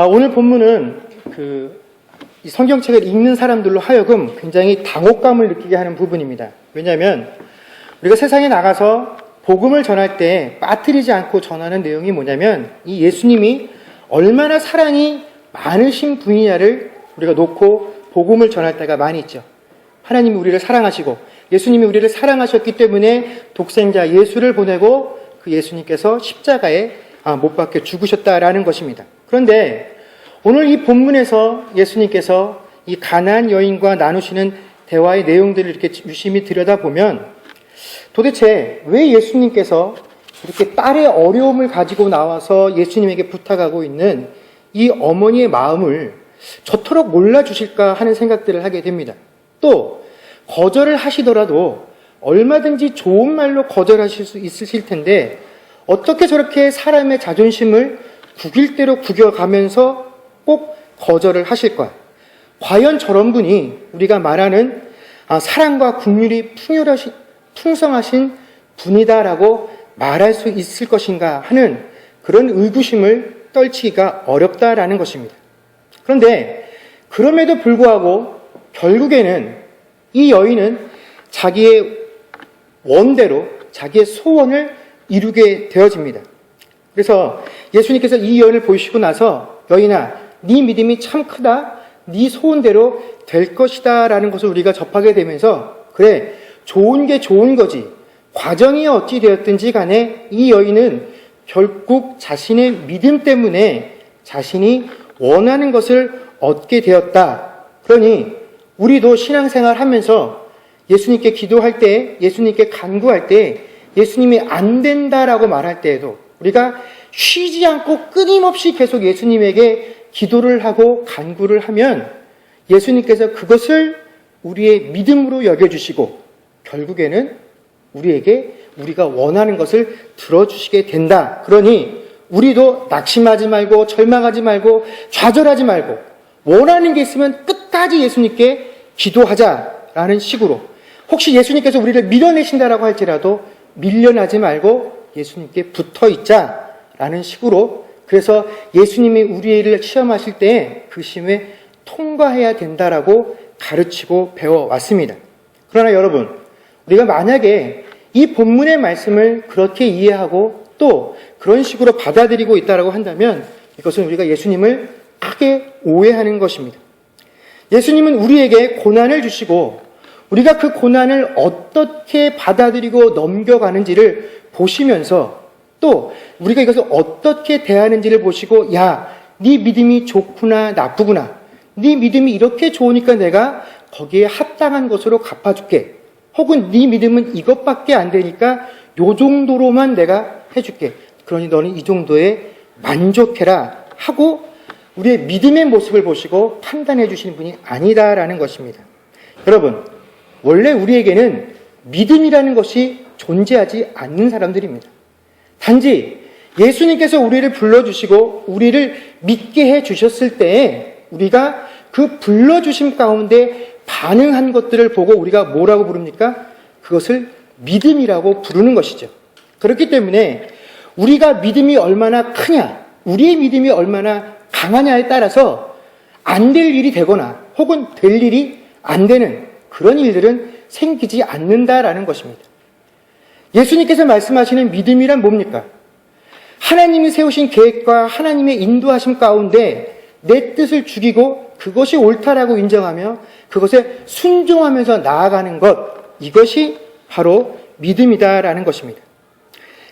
오늘 본문은 이 성경책을 읽는 사람들로 하여금 굉장히 당혹감을 느끼게 하는 부분입니다. 왜냐하면 우리가 세상에 나가서 복음을 전할 때 빠뜨리지 않고 전하는 내용이 뭐냐면 이 예수님이 얼마나 사랑이 많으신 분이냐를 우리가 놓고 복음을 전할 때가 많이 있죠. 하나님이 우리를 사랑하시고 예수님이 우리를 사랑하셨기 때문에 독생자 예수를 보내고 그 예수님께서 십자가에 못 박혀 죽으셨다라는 것입니다. 그런데 오늘 이 본문에서 예수님께서 이 가나안 여인과 나누시는 대화의 내용들을 이렇게 유심히 들여다보면 도대체 왜 예수님께서 이렇게 딸의 어려움을 가지고 나와서 예수님에게 부탁하고 있는 이 어머니의 마음을 저토록 몰라주실까 하는 생각들을 하게 됩니다. 또 거절을 하시더라도 얼마든지 좋은 말로 거절하실 수 있으실 텐데 어떻게 저렇게 사람의 자존심을 구길 대로 구겨가면서 꼭 거절을 하실까? 과연 저런 분이 우리가 말하는 사랑과 긍휼이 풍성하신 분이다라고 말할 수 있을 것인가 하는 그런 의구심을 떨치기가 어렵다라는 것입니다. 그런데 그럼에도 불구하고 결국에는 이 여인은 자기의 원대로 자기의 소원을 이루게 되어집니다. 그래서 예수님께서 이 여인을 보시고 나서 여인아, 네 믿음이 참 크다. 네 소원대로 될 것이다 라는 것을 우리가 접하게 되면서 그래, 좋은 게 좋은 거지. 과정이 어찌 되었든지 간에 이 여인은 결국 자신의 믿음 때문에 자신이 원하는 것을 얻게 되었다. 그러니 우리도 신앙생활 하면서 예수님께 기도할 때, 예수님께 간구할 때 예수님이 안 된다라고 말할 때에도 우리가 쉬지 않고 끊임없이 계속 예수님에게 기도를 하고 간구를 하면 예수님께서 그것을 우리의 믿음으로 여겨주시고 결국에는 우리에게 우리가 원하는 것을 들어주시게 된다. 그러니 우리도 낙심하지 말고 절망하지 말고 좌절하지 말고 원하는 게 있으면 끝까지 예수님께 기도하자라는 식으로 혹시 예수님께서 우리를 밀어내신다라고 할지라도 밀려나지 말고 예수님께 붙어있자라는 식으로 그래서 예수님이 우리를 시험하실 때 그 시험에 통과해야 된다라고 가르치고 배워왔습니다. 그러나 여러분, 우리가 만약에 이 본문의 말씀을 그렇게 이해하고 또 그런 식으로 받아들이고 있다라고 한다면 이것은 우리가 예수님을 크게 오해하는 것입니다. 예수님은 우리에게 고난을 주시고 우리가 그 고난을 어떻게 받아들이고 넘겨가는지를 보시면서 또 우리가 이것을 어떻게 대하는지를 보시고 야, 네 믿음이 좋구나 나쁘구나 네 믿음이 이렇게 좋으니까 내가 거기에 합당한 것으로 갚아줄게 혹은 네 믿음은 이것밖에 안 되니까 요 정도로만 내가 해줄게 그러니 너는 이 정도에 만족해라 하고 우리의 믿음의 모습을 보시고 판단해 주시는 분이 아니다라는 것입니다. 여러분, 원래 우리에게는 믿음이라는 것이 존재하지 않는 사람들입니다. 단지 예수님께서 우리를 불러주시고 우리를 믿게 해주셨을 때에 우리가 그 불러주심 가운데 반응한 것들을 보고 우리가 뭐라고 부릅니까? 그것을 믿음이라고 부르는 것이죠. 그렇기 때문에 우리가 믿음이 얼마나 크냐, 우리의 믿음이 얼마나 강하냐에 따라서 안 될 일이 되거나 혹은 될 일이 안 되는 그런 일들은 생기지 않는다라는 것입니다. 예수님께서 말씀하시는 믿음이란 뭡니까? 하나님이 세우신 계획과 하나님의 인도하심 가운데 내 뜻을 죽이고 그것이 옳다라고 인정하며 그것에 순종하면서 나아가는 것, 이것이 바로 믿음이다라는 것입니다.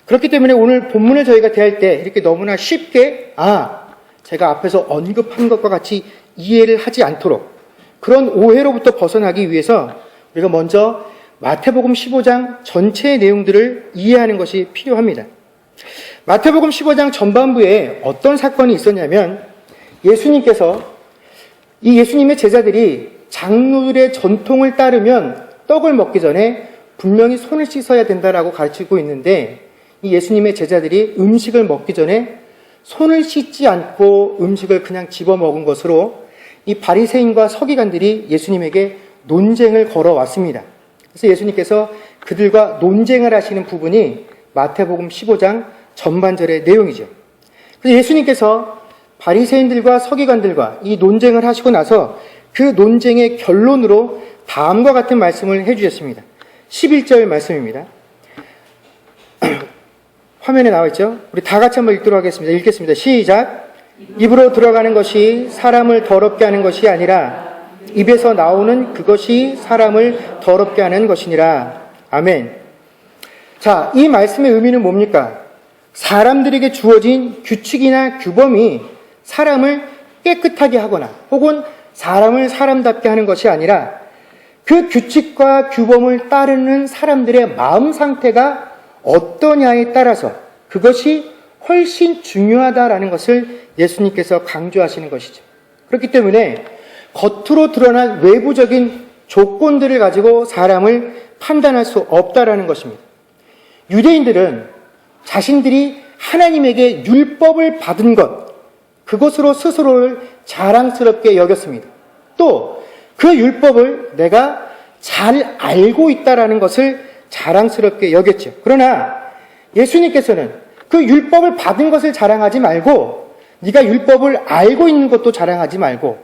그렇기 때문에 오늘 본문을 저희가 대할 때 이렇게 너무나 쉽게 제가 앞에서 언급한 것과 같이 이해를 하지 않도록 그런 오해로부터 벗어나기 위해서 우리가 먼저 마태복음 15장 전체의 내용들을 이해하는 것이 필요합니다. 마태복음 15장 전반부에 어떤 사건이 있었냐면 예수님께서 이 예수님의 제자들이 장로들의 전통을 따르면 떡을 먹기 전에 분명히 손을 씻어야 된다라고 가르치고 있는데 이 예수님의 제자들이 음식을 먹기 전에 손을 씻지 않고 음식을 그냥 집어먹은 것으로 이 바리새인과 서기관들이 예수님에게 논쟁을 걸어왔습니다. 그래서 예수님께서 그들과 논쟁을 하시는 부분이 마태복음 15장 전반절의 내용이죠. 그래서 예수님께서 바리새인들과 서기관들과 이 논쟁을 하시고 나서 그 논쟁의 결론으로 다음과 같은 말씀을 해주셨습니다. 11절 말씀입니다. 화면에 나와 있죠? 우리 다 같이 한번 읽도록 하겠습니다. 읽겠습니다. 시작. 입으로 들어가는 것이 사람을 더럽게 하는 것이 아니라 입에서 나오는 그것이 사람을 더럽게 하는 것이니라. 아멘. 자, 이 말씀의 의미는 뭡니까? 사람들에게 주어진 규칙이나 규범이 사람을 깨끗하게 하거나 혹은 사람을 사람답게 하는 것이 아니라 그 규칙과 규범을 따르는 사람들의 마음 상태가 어떠냐에 따라서 그것이 훨씬 중요하다라는 것을 예수님께서 강조하시는 것이죠. 그렇기 때문에 겉으로 드러난 외부적인 조건들을 가지고 사람을 판단할 수 없다라는 것입니다. 유대인들은 자신들이 하나님에게 율법을 받은 것, 그것으로 스스로를 자랑스럽게 여겼습니다. 또 그 율법을 내가 잘 알고 있다라는 것을 자랑스럽게 여겼죠. 그러나 예수님께서는 그 율법을 받은 것을 자랑하지 말고 네가 율법을 알고 있는 것도 자랑하지 말고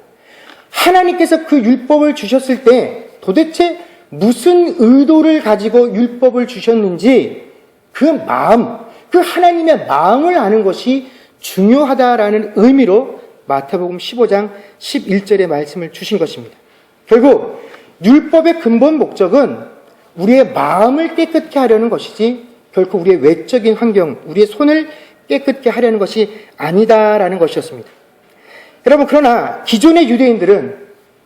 하나님께서 그 율법을 주셨을 때 도대체 무슨 의도를 가지고 율법을 주셨는지 그 마음, 그 하나님의 마음을 아는 것이 중요하다라는 의미로 마태복음 15장 11절의 말씀을 주신 것입니다. 결국 율법의 근본 목적은 우리의 마음을 깨끗게 하려는 것이지 결코 우리의 외적인 환경, 우리의 손을 깨끗게 하려는 것이 아니다라는 것이었습니다. 여러분, 그러나 기존의 유대인들은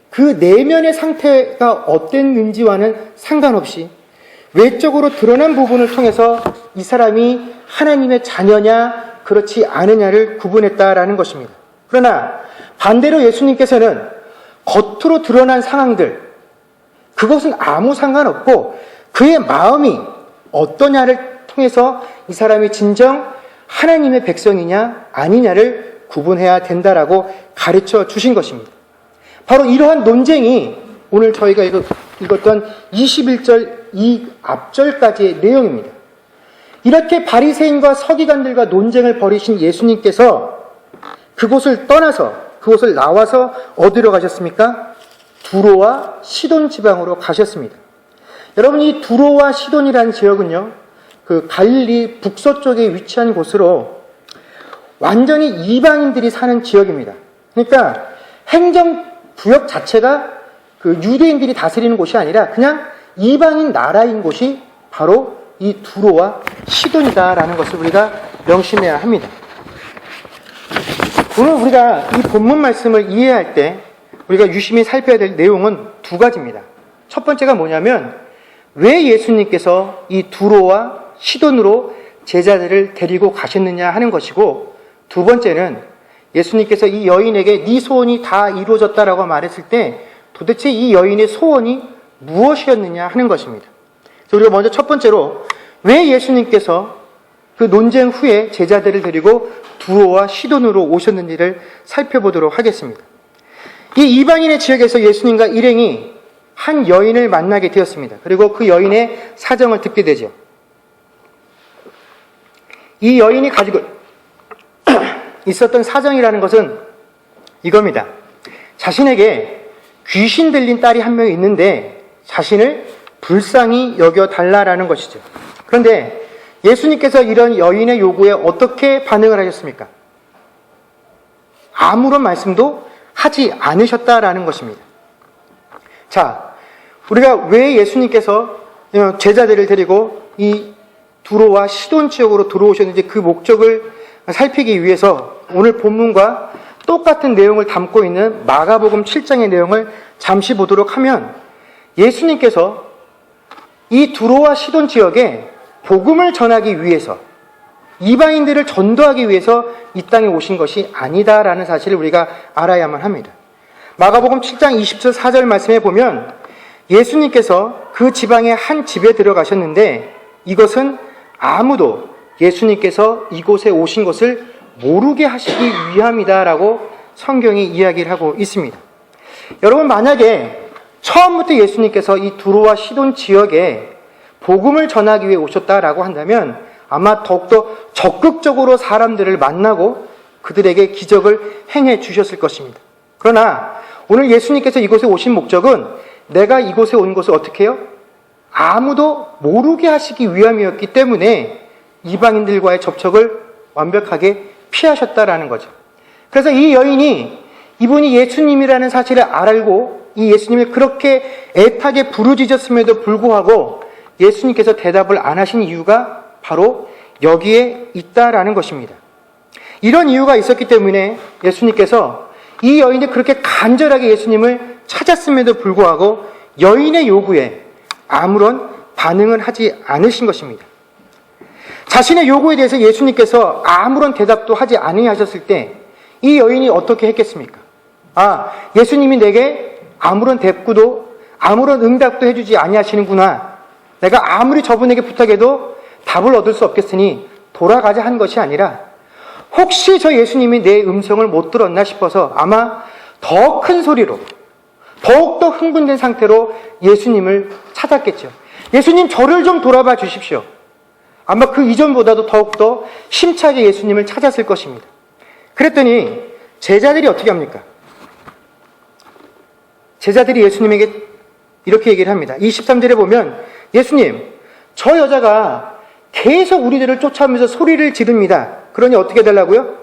그 내면의 상태가 어땠는지와는 상관없이 외적으로 드러난 부분을 통해서 이 사람이 하나님의 자녀냐 그렇지 않으냐를 구분했다라는 것입니다. 그러나 반대로 예수님께서는 겉으로 드러난 상황들, 그것은 아무 상관없고 그의 마음이 어떠냐를 통해서 이 사람이 진정 하나님의 백성이냐 아니냐를 구분해야 된다라고 가르쳐 주신 것입니다. 바로 이러한 논쟁이 오늘 저희가 읽었던 21절 이 앞절까지의 내용입니다. 이렇게 바리새인과 서기관들과 논쟁을 벌이신 예수님께서 그곳을 떠나서 그곳을 나와서 어디로 가셨습니까? 두로와 시돈 지방으로 가셨습니다. 여러분, 이 두로와 시돈이라는 지역은요, 그 갈릴리 북서쪽에 위치한 곳으로 완전히 이방인들이 사는 지역입니다. 그러니까 행정구역 자체가 그 유대인들이 다스리는 곳이 아니라 그냥 이방인 나라인 곳이 바로 이 두로와 시돈이다라는 것을 우리가 명심해야 합니다. 오늘 우리가 이 본문 말씀을 이해할 때 우리가 유심히 살펴야 될 내용은 두 가지입니다. 첫 번째가 뭐냐면 왜 예수님께서 이 두로와 시돈으로 제자들을 데리고 가셨느냐 하는 것이고, 두 번째는 예수님께서 이 여인에게 네 소원이 다 이루어졌다라고 말했을 때 도대체 이 여인의 소원이 무엇이었느냐 하는 것입니다. 그래서 우리가 먼저 첫 번째로 왜 예수님께서 그 논쟁 후에 제자들을 데리고 두로와 시돈으로 오셨는지를 살펴보도록 하겠습니다. 이 이방인의 지역에서 예수님과 일행이 한 여인을 만나게 되었습니다. 그리고 그 여인의 사정을 듣게 되죠. 이 여인이 가지고 있었던 사정이라는 것은 이겁니다. 자신에게 귀신 들린 딸이 한 명 있는데 자신을 불쌍히 여겨달라라는 것이죠. 그런데 예수님께서 이런 여인의 요구에 어떻게 반응을 하셨습니까? 아무런 말씀도 하지 않으셨다라는 것입니다. 자, 우리가 왜 예수님께서 제자들을 데리고 이 두로와 시돈 지역으로 들어오셨는지 그 목적을 살피기 위해서 오늘 본문과 똑같은 내용을 담고 있는 마가복음 7장의 내용을 잠시 보도록 하면, 예수님께서 이 두로와 시돈 지역에 복음을 전하기 위해서, 이방인들을 전도하기 위해서 이 땅에 오신 것이 아니다라는 사실을 우리가 알아야만 합니다. 마가복음 7장 24절 말씀에 보면 예수님께서 그 지방의 한 집에 들어가셨는데 이것은 아무도 예수님께서 이곳에 오신 것을 모르게 하시기 위함이다라고 성경이 이야기를 하고 있습니다. 여러분, 만약에 처음부터 예수님께서 이 두로와 시돈 지역에 복음을 전하기 위해 오셨다라고 한다면 아마 더욱더 적극적으로 사람들을 만나고 그들에게 기적을 행해 주셨을 것입니다. 그러나 오늘 예수님께서 이곳에 오신 목적은 내가 이곳에 온 것을 어떻게 해요? 아무도 모르게 하시기 위함이었기 때문에 이방인들과의 접촉을 완벽하게 피하셨다라는 거죠. 그래서 이 여인이 이분이 예수님이라는 사실을 알고 이 예수님을 그렇게 애타게 부르짖었음에도 불구하고 예수님께서 대답을 안 하신 이유가 바로 여기에 있다라는 것입니다. 이런 이유가 있었기 때문에 예수님께서 이 여인이 그렇게 간절하게 예수님을 찾았음에도 불구하고 여인의 요구에 아무런 반응을 하지 않으신 것입니다. 자신의 요구에 대해서 예수님께서 아무런 대답도 하지 아니하셨을 때 이 여인이 어떻게 했겠습니까? 예수님이 내게 아무런 대꾸도 아무런 응답도 해주지 아니하시는구나. 내가 아무리 저분에게 부탁해도 답을 얻을 수 없겠으니 돌아가자 한 것이 아니라 혹시 저 예수님이 내 음성을 못 들었나 싶어서 아마 더 큰 소리로 더욱더 흥분된 상태로 예수님을 찾았겠죠. 예수님, 저를 좀 돌아봐 주십시오. 아마 그 이전보다도 더욱더 심차게 예수님을 찾았을 것입니다. 그랬더니 제자들이 어떻게 합니까? 제자들이 예수님에게 이렇게 얘기를 합니다. 23절에 보면 예수님, 저 여자가 계속 우리들을 쫓아오면서 소리를 지릅니다. 그러니 어떻게 해달라고요?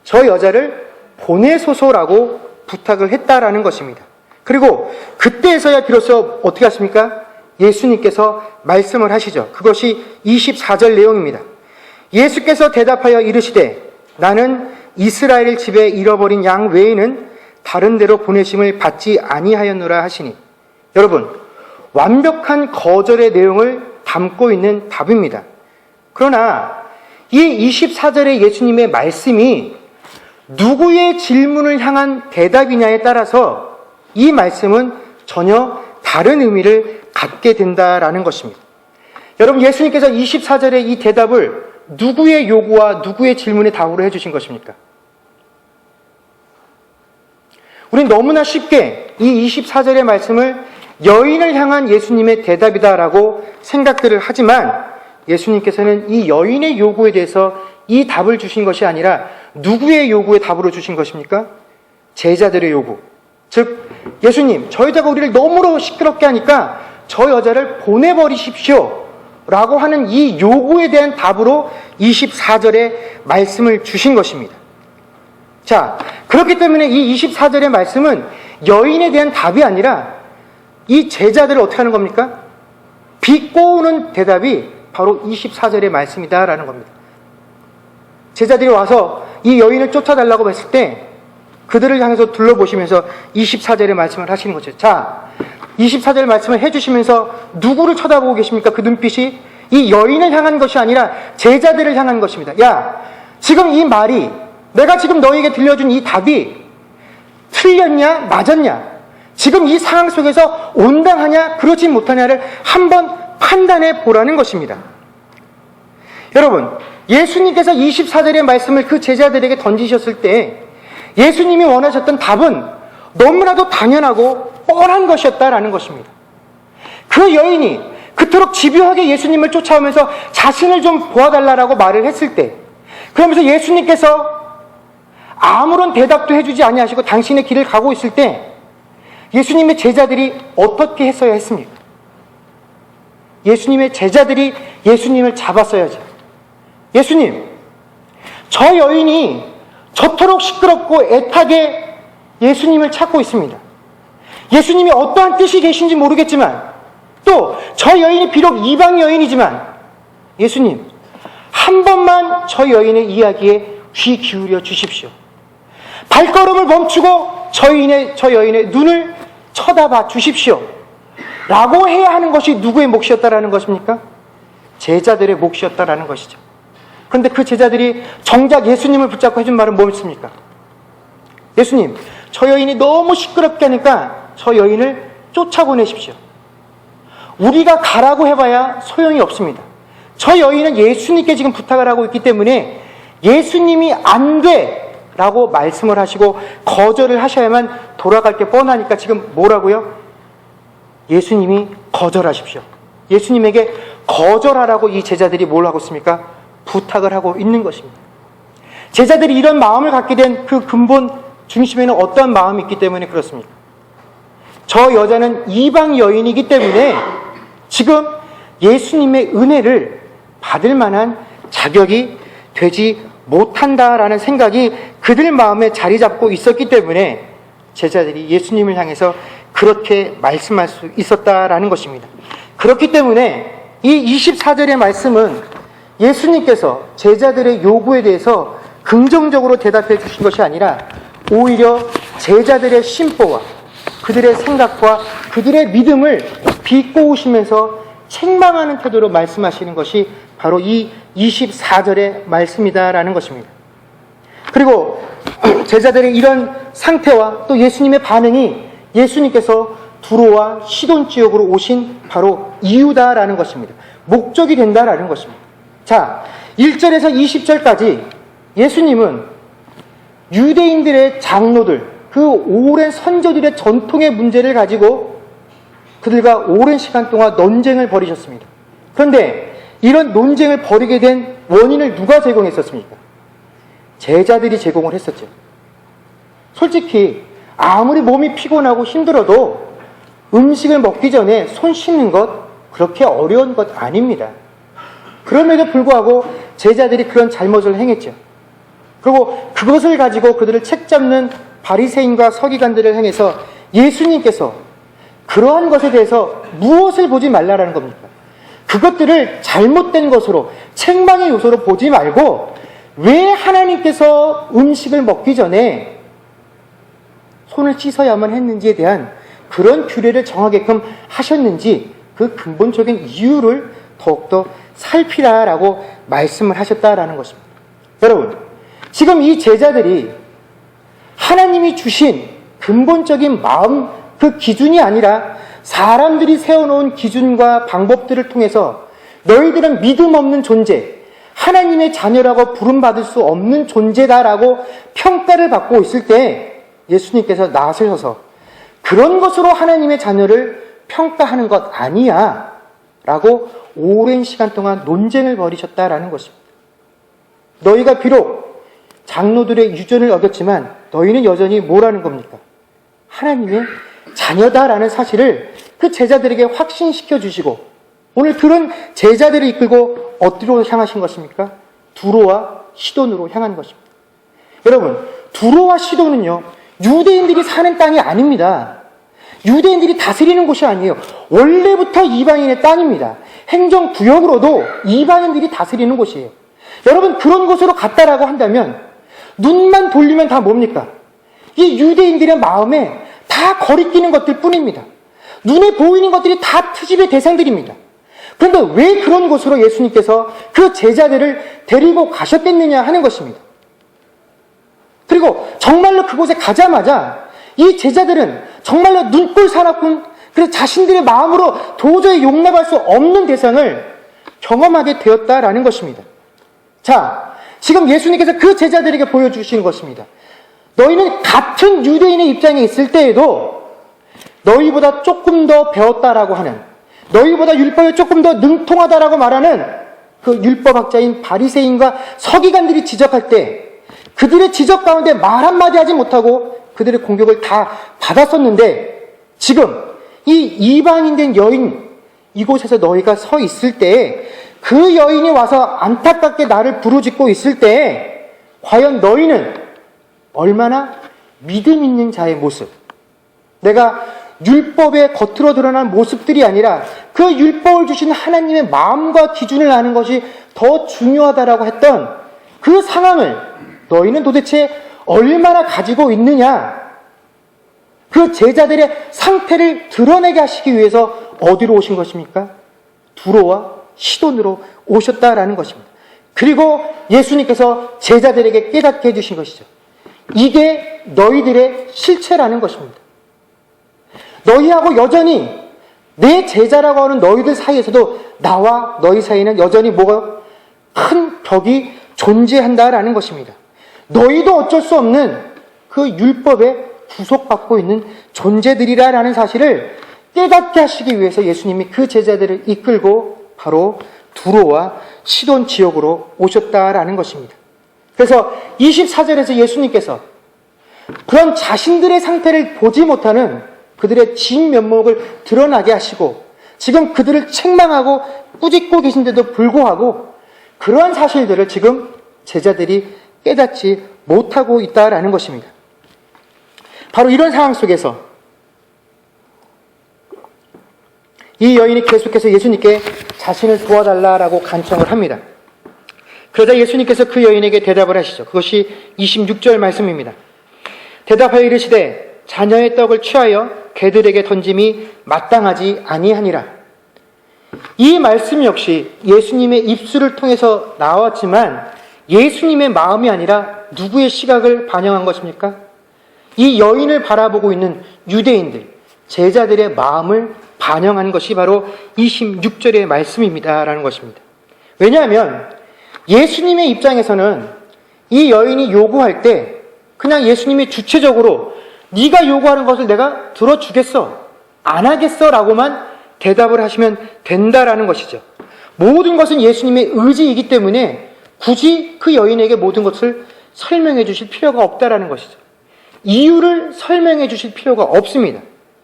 저 여자를 보내소서라고 부탁을 했다라는 것입니다. 그리고 그때에서야 비로소 어떻게 하십니까? 예수님께서 말씀을 하시죠. 그것이 24절 내용입니다. 예수께서 대답하여 이르시되 나는 이스라엘 집에 잃어버린 양 외에는 다른 데로 보내심을 받지 아니하였노라 하시니, 여러분, 완벽한 거절의 내용을 담고 있는 답입니다. 그러나 이 24절의 예수님의 말씀이 누구의 질문을 향한 대답이냐에 따라서 이 말씀은 전혀 다른 의미를 갖게 된다라는 것입니다. 여러분, 예수님께서 24절의 이 대답을 누구의 요구와 누구의 질문에 답으로 해주신 것입니까? 우린 너무나 쉽게 이 24절의 말씀을 여인을 향한 예수님의 대답이다라고 생각들을 하지만 예수님께서는 이 여인의 요구에 대해서 이 답을 주신 것이 아니라 누구의 요구에 답으로 주신 것입니까? 제자들의 요구. 즉, 예수님, 저 여자가 우리를 너무나 시끄럽게 하니까 저 여자를 보내버리십시오 라고 하는 이 요구에 대한 답으로 24절의 말씀을 주신 것입니다. 자, 그렇기 때문에 이 24절의 말씀은 여인에 대한 답이 아니라 이 제자들을 어떻게 하는 겁니까? 비꼬는 대답이 바로 24절의 말씀이다라는 겁니다. 제자들이 와서 이 여인을 쫓아달라고 했을 때 그들을 향해서 둘러보시면서 24절의 말씀을 하시는 거죠. 자, 24절 말씀을 해주시면서 누구를 쳐다보고 계십니까? 그 눈빛이 이 여인을 향한 것이 아니라 제자들을 향한 것입니다. 야, 지금 이 말이, 내가 지금 너에게 들려준 이 답이 틀렸냐 맞았냐, 지금 이 상황 속에서 온당하냐 그렇지 못하냐를 한번 판단해 보라는 것입니다. 여러분, 예수님께서 24절의 말씀을 그 제자들에게 던지셨을 때 예수님이 원하셨던 답은 너무나도 당연하고 뻔한 것이었다라는 것입니다. 그 여인이 그토록 집요하게 예수님을 쫓아오면서 자신을 좀 보아달라고 말을 했을 때, 그러면서 예수님께서 아무런 대답도 해주지 아니하시고 당신의 길을 가고 있을 때 예수님의 제자들이 어떻게 했어야 했습니까? 예수님의 제자들이 예수님을 잡았어야죠. 예수님, 저 여인이 저토록 시끄럽고 애타게 예수님을 찾고 있습니다. 예수님이 어떠한 뜻이 계신지 모르겠지만 또 저 여인이 비록 이방 여인이지만 예수님, 한 번만 저 여인의 이야기에 귀 기울여 주십시오. 발걸음을 멈추고 저 여인의 눈을 쳐다봐 주십시오 라고 해야 하는 것이 누구의 몫이었다라는 것입니까? 제자들의 몫이었다라는 것이죠. 그런데 그 제자들이 정작 예수님을 붙잡고 해준 말은 뭐였습니까? 예수님, 저 여인이 너무 시끄럽게 하니까 저 여인을 쫓아보내십시오. 우리가 가라고 해봐야 소용이 없습니다. 저 여인은 예수님께 지금 부탁을 하고 있기 때문에 예수님이 안 돼 라고 말씀을 하시고 거절을 하셔야만 돌아갈 게 뻔하니까 지금 뭐라고요? 예수님이 거절하십시오. 예수님에게 거절하라고 이 제자들이 뭘 하고 있습니까? 부탁을 하고 있는 것입니다. 제자들이 이런 마음을 갖게 된 그 근본 중심에는 어떠한 마음이 있기 때문에 그렇습니까? 저 여자는 이방 여인이기 때문에 지금 예수님의 은혜를 받을 만한 자격이 되지 못한다라는 생각이 그들 마음에 자리 잡고 있었기 때문에 제자들이 예수님을 향해서 그렇게 말씀할 수 있었다라는 것입니다. 그렇기 때문에 이 24절의 말씀은 예수님께서 제자들의 요구에 대해서 긍정적으로 대답해 주신 것이 아니라 오히려 제자들의 심보와 그들의 생각과 그들의 믿음을 비꼬우시면서 책망하는 태도로 말씀하시는 것이 바로 이 24절의 말씀이다라는 것입니다. 그리고 제자들의 이런 상태와 또 예수님의 반응이 예수님께서 두로와 시돈 지역으로 오신 바로 이유다라는 것입니다. 목적이 된다라는 것입니다. 자, 1절에서 20절까지 예수님은 유대인들의 장로들, 그 오랜 선조들의 전통의 문제를 가지고 그들과 오랜 시간 동안 논쟁을 벌이셨습니다. 그런데 이런 논쟁을 벌이게 된 원인을 누가 제공했었습니까? 제자들이 제공을 했었죠. 솔직히 아무리 몸이 피곤하고 힘들어도 음식을 먹기 전에 손 씻는 것 그렇게 어려운 것 아닙니다. 그럼에도 불구하고 제자들이 그런 잘못을 행했죠. 그리고 그것을 가지고 그들을 책잡는 바리새인과 서기관들을 향해서 예수님께서 그러한 것에 대해서 무엇을 보지 말라라는 겁니까? 그것들을 잘못된 것으로 책망의 요소로 보지 말고 왜 하나님께서 음식을 먹기 전에 손을 씻어야만 했는지에 대한 그런 규례를 정하게끔 하셨는지 그 근본적인 이유를 더욱더 살피라라고 말씀을 하셨다라는 것입니다. 여러분, 지금 이 제자들이 하나님이 주신 근본적인 마음, 그 기준이 아니라 사람들이 세워놓은 기준과 방법들을 통해서 너희들은 믿음 없는 존재, 하나님의 자녀라고 부름받을 수 없는 존재다라고 평가를 받고 있을 때 예수님께서 나서셔서 그런 것으로 하나님의 자녀를 평가하는 것 아니야 라고 오랜 시간 동안 논쟁을 벌이셨다라는 것입니다. 너희가 비록 장로들의 유전을 어겼지만 너희는 여전히 뭐라는 겁니까? 하나님의 자녀다라는 사실을 그 제자들에게 확신시켜 주시고 오늘 그런 제자들을 이끌고 어디로 향하신 것입니까? 두로와 시돈으로 향한 것입니다. 여러분, 두로와 시돈은요, 유대인들이 사는 땅이 아닙니다. 유대인들이 다스리는 곳이 아니에요. 원래부터 이방인의 땅입니다. 행정구역으로도 이방인들이 다스리는 곳이에요. 여러분, 그런 곳으로 갔다라고 한다면 눈만 돌리면 다 뭡니까? 이 유대인들의 마음에 다 거리끼는 것들 뿐입니다. 눈에 보이는 것들이 다 트집의 대상들입니다. 그런데 왜 그런 곳으로 예수님께서 그 제자들을 데리고 가셨겠느냐 하는 것입니다. 그리고 정말로 그곳에 가자마자 이 제자들은 정말로 눈꼴 사납군, 그래서 자신들의 마음으로 도저히 용납할 수 없는 대상을 경험하게 되었다라는 것입니다. 자, 지금 예수님께서 그 제자들에게 보여주시는 것입니다. 너희는 같은 유대인의 입장에 있을 때에도 너희보다 조금 더 배웠다라고 하는, 너희보다 율법에 조금 더 능통하다라고 말하는 그 율법학자인 바리새인과 서기관들이 지적할 때 그들의 지적 가운데 말 한마디 하지 못하고 그들의 공격을 다 받았었는데 지금 이 이방인된 여인 이곳에서 너희가 서 있을 때 그 여인이 와서 안타깝게 나를 부르짖고 있을 때 과연 너희는 얼마나 믿음 있는 자의 모습, 내가 율법의 겉으로 드러난 모습들이 아니라 그 율법을 주신 하나님의 마음과 기준을 아는 것이 더 중요하다라고 했던 그 상황을 너희는 도대체 얼마나 가지고 있느냐, 그 제자들의 상태를 드러내게 하시기 위해서 어디로 오신 것입니까? 두로와 시돈으로 오셨다라는 것입니다. 그리고 예수님께서 제자들에게 깨닫게 해주신 것이죠. 이게 너희들의 실체라는 것입니다. 너희하고 여전히 내 제자라고 하는 너희들 사이에서도 나와 너희 사이에는 여전히 뭐가 큰 벽이 존재한다라는 것입니다. 너희도 어쩔 수 없는 그 율법에 구속받고 있는 존재들이라는 사실을 깨닫게 하시기 위해서 예수님이 그 제자들을 이끌고 바로 두로와 시돈 지역으로 오셨다라는 것입니다. 그래서 24절에서 예수님께서 그런 자신들의 상태를 보지 못하는 그들의 진면목을 드러나게 하시고 지금 그들을 책망하고 꾸짖고 계신데도 불구하고 그러한 사실들을 지금 제자들이 깨닫지 못하고 있다라는 것입니다. 바로 이런 상황 속에서 이 여인이 계속해서 예수님께 자신을 도와달라고 간청을 합니다. 그러자 예수님께서 그 여인에게 대답을 하시죠. 그것이 26절 말씀입니다. 대답하여 이르시되 자녀의 떡을 취하여 개들에게 던짐이 마땅하지 아니하니라. 이 말씀 역시 예수님의 입술을 통해서 나왔지만 예수님의 마음이 아니라 누구의 시각을 반영한 것입니까? 이 여인을 바라보고 있는 유대인들, 제자들의 마음을 반영한 것이 바로 26절의 말씀입니다라는 것입니다. 왜냐하면 예수님의 입장에서는 이 여인이 요구할 때 그냥 예수님이 주체적으로 네가 요구하는 것을 내가 들어주겠어, 안 하겠어 라고만 대답을 하시면 된다라는 것이죠. 모든 것은 예수님의 의지이기 때문에 굳이 그 여인에게 모든 것을 설명해 주실 필요가 없다라는 것이죠. 이유를 설명해 주실 필요가 없습니다.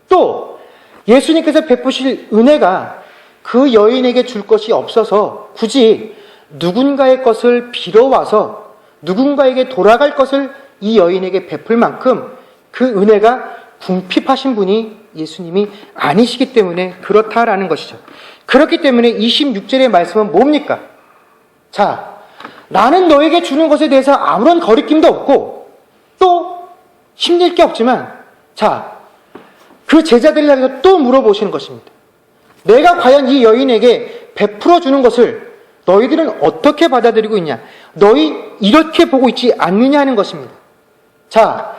또 예수님께서 베푸실 은혜가 그 여인에게 줄 것이 없어서 굳이 누군가의 것을 빌어와서 누군가에게 돌아갈 것을 이 여인에게 베풀 만큼 그 은혜가 궁핍하신 분이 예수님이 아니시기 때문에 그렇다라는 것이죠. 그렇기 때문에 26절의 말씀은 뭡니까? 자, 나는 너에게 주는 것에 대해서 아무런 거리낌도 없고 또 힘들 게 없지만 자, 그 제자들을 향해서 또 물어보시는 것입니다. 내가 과연 이 여인에게 베풀어 주는 것을 너희들은 어떻게 받아들이고 있냐? 너희 이렇게 보고 있지 않느냐 하는 것입니다. 자,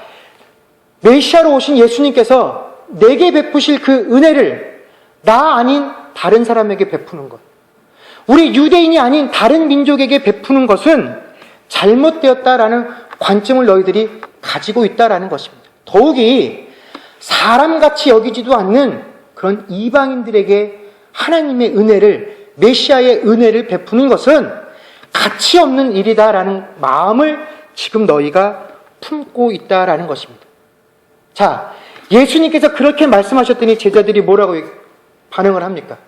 메시아로 오신 예수님께서 내게 베푸실 그 은혜를 나 아닌 다른 사람에게 베푸는 것, 우리 유대인이 아닌 다른 민족에게 베푸는 것은 잘못되었다라는 관점을 너희들이 가지고 있다라는 것입니다. 더욱이 사람같이 여기지도 않는 그런 이방인들에게 하나님의 은혜를, 메시아의 은혜를 베푸는 것은 가치 없는 일이다라는 마음을 지금 너희가 품고 있다라는 것입니다. 자, 예수님께서 그렇게 말씀하셨더니 제자들이 뭐라고 반응을 합니까?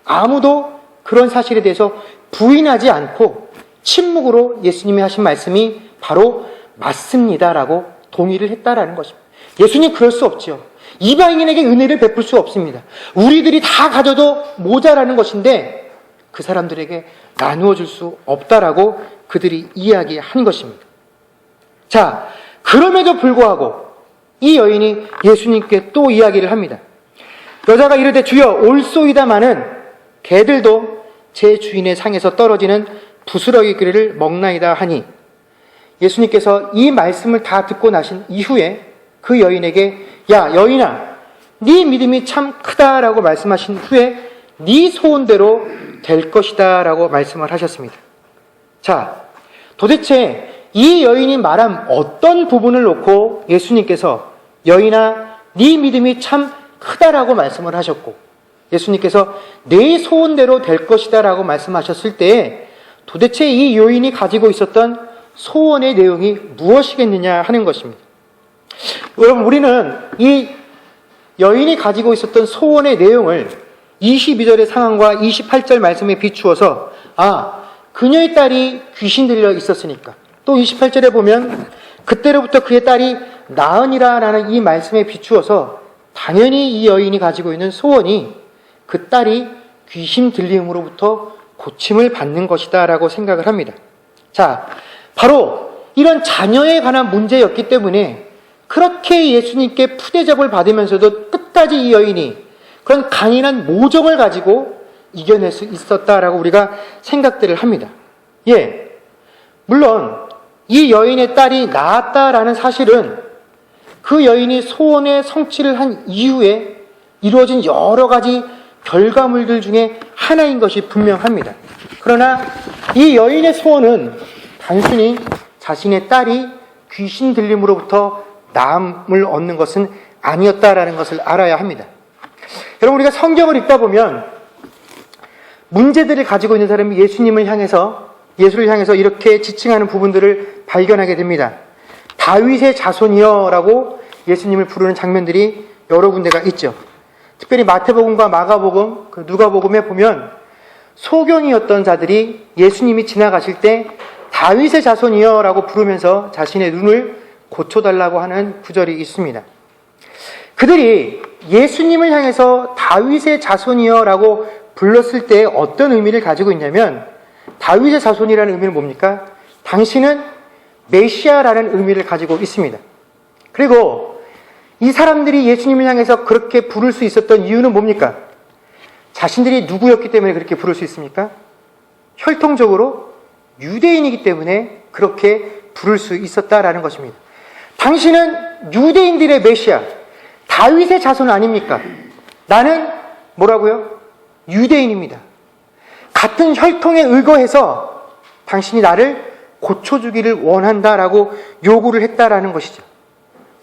아무도 그런 사실에 대해서 부인하지 않고 침묵으로 예수님이 하신 말씀이 바로 맞습니다라고 동의를 했다라는 것입니다. 예수님 그럴 수 없죠. 이방인에게 은혜를 베풀 수 없습니다. 우리들이 다 가져도 모자라는 것인데 그 사람들에게 나누어 줄 수 없다라고 그들이 이야기한 것입니다. 자, 그럼에도 불구하고 이 여인이 예수님께 또 이야기를 합니다. 여자가 이르되 주여 올소이다마는 개들도 제 주인의 상에서 떨어지는 부스러기를 먹나이다 하니 예수님께서 이 말씀을 다 듣고 나신 이후에 그 여인에게 야 여인아 네 믿음이 참 크다라고 말씀하신 후에 네 소원대로 될 것이다 라고 말씀을 하셨습니다. 자, 도대체 이 여인이 말한 어떤 부분을 놓고 예수님께서 여인아 네 믿음이 참 크다라고 말씀을 하셨고 예수님께서 내 소원대로 될 것이다 라고 말씀하셨을 때에 도대체 이 여인이 가지고 있었던 소원의 내용이 무엇이겠느냐 하는 것입니다. 여러분, 우리는 이 여인이 가지고 있었던 소원의 내용을 22절의 상황과 28절 말씀에 비추어서 그녀의 딸이 귀신 들려 있었으니까, 또 28절에 보면 그때로부터 그의 딸이 나으니라 라는 이 말씀에 비추어서 당연히 이 여인이 가지고 있는 소원이 그 딸이 귀신 들림으로부터 고침을 받는 것이다 라고 생각을 합니다. 자, 바로 이런 자녀에 관한 문제였기 때문에 그렇게 예수님께 푸대접을 받으면서도 끝까지 이 여인이 그런 강인한 모정을 가지고 이겨낼 수 있었다라고 우리가 생각들을 합니다. 예, 물론 이 여인의 딸이 낳았다라는 사실은 그 여인이 소원의 성취를 한 이후에 이루어진 여러 가지 결과물들 중에 하나인 것이 분명합니다. 그러나 이 여인의 소원은 단순히 자신의 딸이 귀신 들림으로부터 나음을 얻는 것은 아니었다라는 것을 알아야 합니다. 여러분, 우리가 성경을 읽다 보면 문제들을 가지고 있는 사람이 예수를 향해서 이렇게 지칭하는 부분들을 발견하게 됩니다. 다윗의 자손이여라고 예수님을 부르는 장면들이 여러 군데가 있죠. 특별히 마태복음과 마가복음, 누가복음에 보면 소경이었던 자들이 예수님이 지나가실 때 다윗의 자손이여라고 부르면서 자신의 눈을 고쳐달라고 하는 구절이 있습니다. 그들이 예수님을 향해서 다윗의 자손이여라고 불렀을 때 어떤 의미를 가지고 있냐면, 다윗의 자손이라는 의미는 뭡니까? 당신은 메시아라는 의미를 가지고 있습니다. 그리고 이 사람들이 예수님을 향해서 그렇게 부를 수 있었던 이유는 뭡니까? 자신들이 누구였기 때문에 그렇게 부를 수 있습니까? 혈통적으로 유대인이기 때문에 그렇게 부를 수 있었다라는 것입니다. 당신은 유대인들의 메시아, 다윗의 자손 아닙니까? 나는 뭐라고요? 유대인입니다. 같은 혈통에 의거해서 당신이 나를 고쳐주기를 원한다라고 요구를 했다라는 것이죠.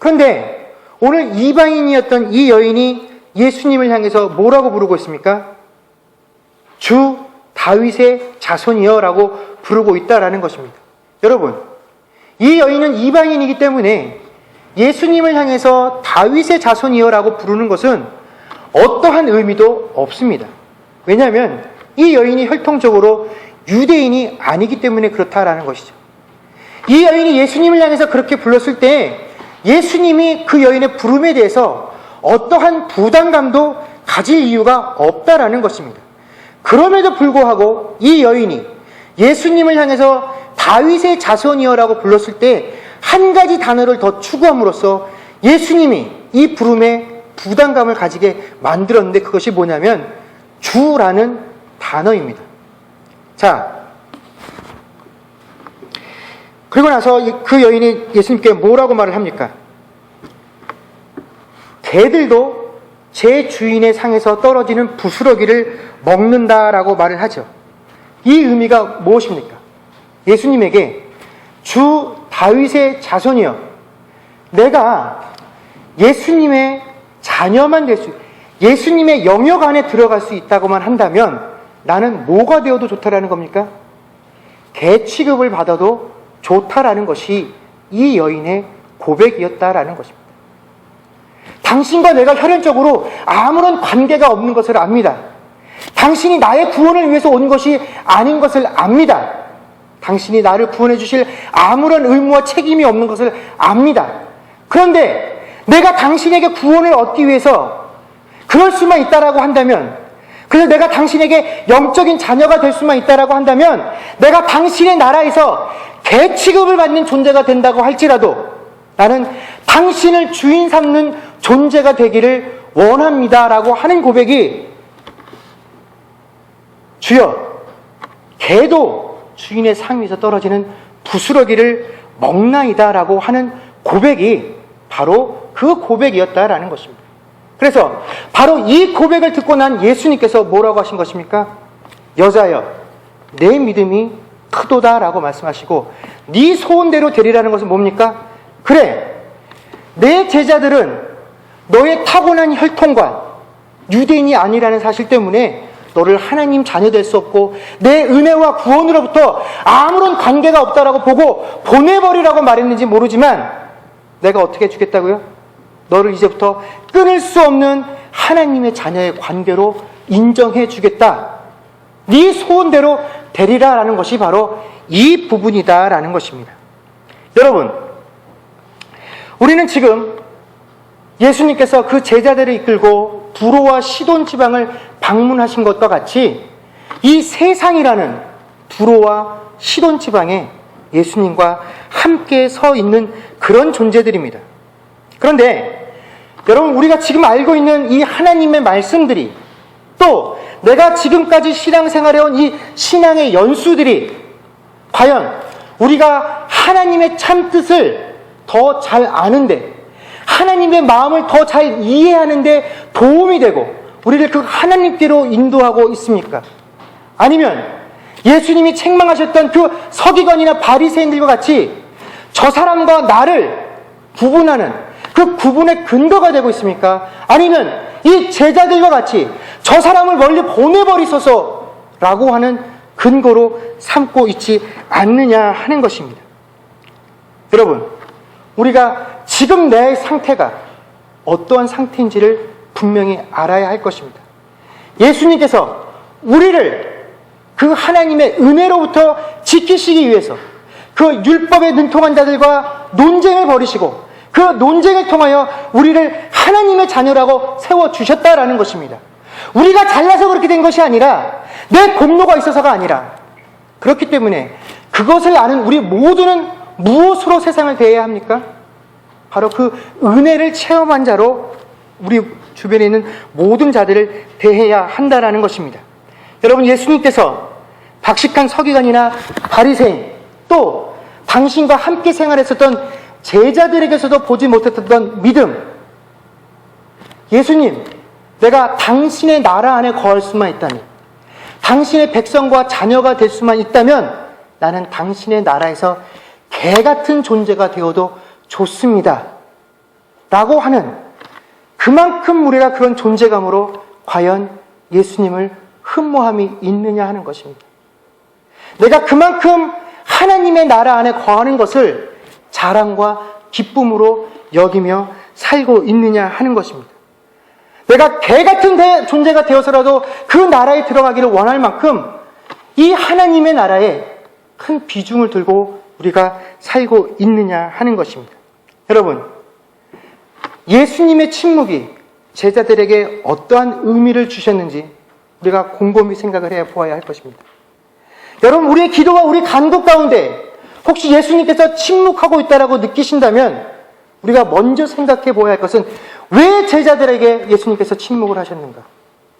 그런데 오늘 이방인이었던 이 여인이 예수님을 향해서 뭐라고 부르고 있습니까? 주 다윗의 자손이여라고 부르고 있다라는 것입니다. 여러분, 이 여인은 이방인이기 때문에 예수님을 향해서 다윗의 자손이여라고 부르는 것은 어떠한 의미도 없습니다. 왜냐하면 이 여인이 혈통적으로 유대인이 아니기 때문에 그렇다라는 것이죠. 이 여인이 예수님을 향해서 그렇게 불렀을 때 예수님이 그 여인의 부름에 대해서 어떠한 부담감도 가질 이유가 없다라는 것입니다. 그럼에도 불구하고 이 여인이 예수님을 향해서 다윗의 자손이여라고 불렀을 때 한 가지 단어를 더 추구함으로써 예수님이 이 부름에 부담감을 가지게 만들었는데, 그것이 뭐냐면 주라는 단어입니다. 자, 그리고 나서 그 여인이 예수님께 뭐라고 말을 합니까? 개들도 제 주인의 상에서 떨어지는 부스러기를 먹는다라고 말을 하죠. 이 의미가 무엇입니까? 예수님에게 주 다윗의 자손이여, 내가 예수님의 자녀만 될 수, 예수님의 영역 안에 들어갈 수 있다고만 한다면 나는 뭐가 되어도 좋다라는 겁니까? 개 취급을 받아도 좋다라는 것이 이 여인의 고백이었다라는 것입니다. 당신과 내가 혈연적으로 아무런 관계가 없는 것을 압니다. 당신이 나의 구원을 위해서 온 것이 아닌 것을 압니다. 당신이 나를 구원해 주실 아무런 의무와 책임이 없는 것을 압니다. 그런데 내가 당신에게 구원을 얻기 위해서 그럴 수만 있다라고 한다면, 그래서 내가 당신에게 영적인 자녀가 될 수만 있다라고 한다면, 내가 당신의 나라에서 개 취급을 받는 존재가 된다고 할지라도 나는 당신을 주인 삼는 존재가 되기를 원합니다라고 하는 고백이, 주여, 개도 주인의 상 위에서 떨어지는 부스러기를 먹나이다라고 하는 고백이 바로 그 고백이었다라는 것입니다. 그래서 바로 이 고백을 듣고 난 예수님께서 뭐라고 하신 것입니까? 여자여, 내 믿음이 크도다라고 말씀하시고, 네 소원대로 되리라는 것은 뭡니까? 그래, 내 제자들은 너의 타고난 혈통과 유대인이 아니라는 사실 때문에 너를 하나님 자녀 될 수 없고 내 은혜와 구원으로부터 아무런 관계가 없다라고 보고 보내버리라고 말했는지 모르지만, 내가 어떻게 해주겠다고요? 너를 이제부터 끊을 수 없는 하나님의 자녀의 관계로 인정해 주겠다. 네 소원대로 되리라라는 것이 바로 이 부분이다라는 것입니다. 여러분, 우리는 지금 예수님께서 그 제자들을 이끌고 두로와 시돈 지방을 방문하신 것과 같이 이 세상이라는 두로와 시돈 지방에 예수님과 함께 서 있는 그런 존재들입니다. 그런데 여러분, 우리가 지금 알고 있는 이 하나님의 말씀들이, 또 내가 지금까지 신앙생활해온 이 신앙의 연수들이 과연 우리가 하나님의 참 뜻을 더 잘 아는데, 하나님의 마음을 더 잘 이해하는데 도움이 되고 우리를 그 하나님께로 인도하고 있습니까? 아니면 예수님이 책망하셨던 그 서기관이나 바리새인들과 같이 저 사람과 나를 구분하는 그 구분의 근거가 되고 있습니까? 아니면 이 제자들과 같이 저 사람을 멀리 보내버리소서라고 하는 근거로 삼고 있지 않느냐 하는 것입니다. 여러분, 우리가 지금 내 상태가 어떠한 상태인지를 분명히 알아야 할 것입니다. 예수님께서 우리를 그 하나님의 은혜로부터 지키시기 위해서 그 율법에 능통한 자들과 논쟁을 벌이시고 그 논쟁을 통하여 우리를 하나님의 자녀라고 세워주셨다라는 것입니다. 우리가 잘나서 그렇게 된 것이 아니라 내 공로가 있어서가 아니라, 그렇기 때문에 그것을 아는 우리 모두는 무엇으로 세상을 대해야 합니까? 바로 그 은혜를 체험한 자로 우리 주변에 있는 모든 자들을 대해야 한다라는 것입니다. 여러분, 예수님께서 박식한 서기관이나 바리새인, 또 당신과 함께 생활했었던 제자들에게서도 보지 못했던 믿음, 예수님, 내가 당신의 나라 안에 거할 수만 있다면, 당신의 백성과 자녀가 될 수만 있다면 나는 당신의 나라에서 개 같은 존재가 되어도 좋습니다 라고 하는, 그만큼 우리가 그런 존재감으로 과연 예수님을 흠모함이 있느냐 하는 것입니다. 내가 그만큼 하나님의 나라 안에 거하는 것을 자랑과 기쁨으로 여기며 살고 있느냐 하는 것입니다. 내가 개 같은 존재가 되어서라도 그 나라에 들어가기를 원할 만큼 이 하나님의 나라에 큰 비중을 들고 우리가 살고 있느냐 하는 것입니다. 여러분, 예수님의 침묵이 제자들에게 어떠한 의미를 주셨는지 우리가 곰곰이 생각을 해 보아야 할 것입니다. 여러분, 우리의 기도와 우리 간구 가운데 혹시 예수님께서 침묵하고 있다라고 느끼신다면 우리가 먼저 생각해 보아야 할 것은 왜 제자들에게 예수님께서 침묵을 하셨는가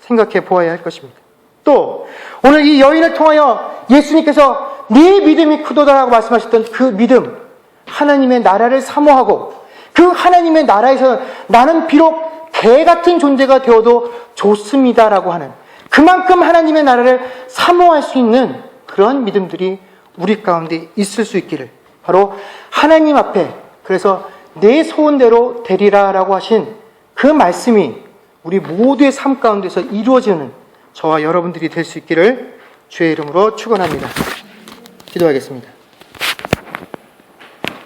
생각해 보아야 할 것입니다. 또 오늘 이 여인을 통하여 예수님께서 네 믿음이 크도다라고 말씀하셨던 그 믿음, 하나님의 나라를 사모하고 그 하나님의 나라에서 나는 비록 개 같은 존재가 되어도 좋습니다라고 하는, 그만큼 하나님의 나라를 사모할 수 있는 그런 믿음들이 우리 가운데 있을 수 있기를, 바로 하나님 앞에 그래서 내 소원대로 되리라라고 하신 그 말씀이 우리 모두의 삶 가운데서 이루어지는 저와 여러분들이 될 수 있기를 주의 이름으로 축원합니다. 기도하겠습니다.